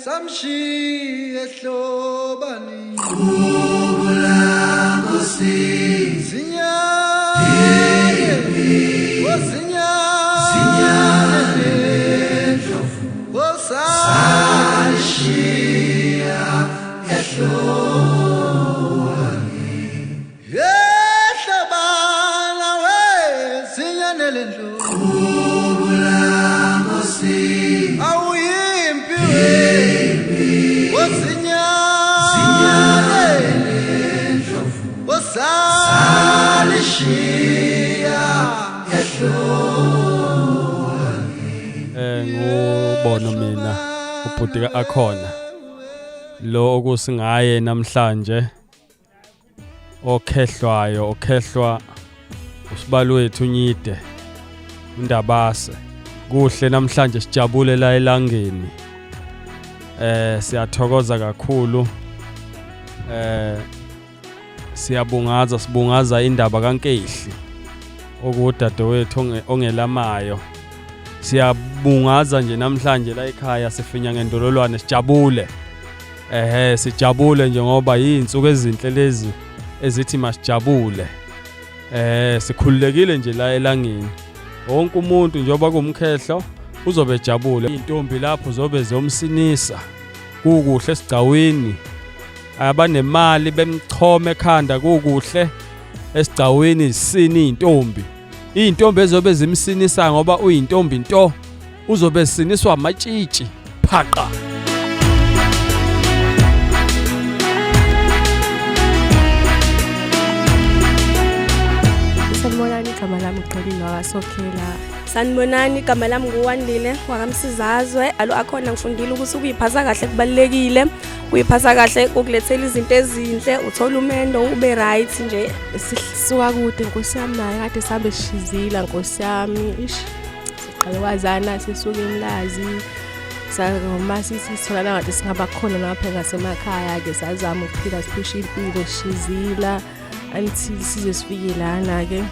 samshiya ehlobani Ubulangosi zinyane Zinyane Salishiya ehlobani ehlobana we zinyane lendlo Ubulangosi awuyimpi zinyane Salishiya ehlobani ngubona mina ubhuti Ka Akhona lo okusingaye namhlanje okhehlwa usibalo wethu uNyide uNdabase kuhle namhlanje sijabule la elangeni siyathokoza kakhulu sibungaza indaba kaNkehli okudadewethu ongelamayo siyabungaza nje namhlanje la ekhaya sifinya ngendololwane sijabule sijabule nje ngoba yinsuku ezinhle lezi ezithi masijabule sikhululekile nje la elangeni wonke umuntu njengoba kuMkhehlo uzobe ejabule intombi lapho zobe zomsinisa kukuhle esigcawini abanemali bemchome ekhanda kukuhle esigcawini isini intombi ezobe zimsinisa ngoba uyintombi into uzobe siniswa amatshitshi phaqa Sanibonani igama lami uXolile waKaSokhela. Sanibonani igama lami nguWandile waKaMsizazwe. Alo akhona ngifundile ukuthi ukuyiphatha kahle kubalekile. Uyiphatha kahle ukulethela izinto ezinhle, uthola umendo ube right nje. Sisuka kude Nkosi yami naye kade sabe sishizila Nkosi yami. Siqale kwazana sisuke emlazi. Sakoma sitholana ngathi singaba khona lapha ngasemakhaya ke sazama ukuphila siphusha impilo sishizila. Until size sifike lana ke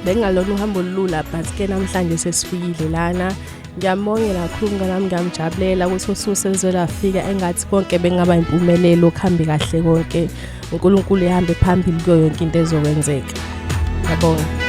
bengalona uhambo olula but ke namhlanje sesifikile lana ngiyamongela kakhulu nami ngiyamjabulela ukuthi ususezela afika engathi konke bengaba impumelelo kuhambe kahle konke uNkulunkulu ehambe phambili kuyo yonke into ezokwenzeka. Ngiyabonga.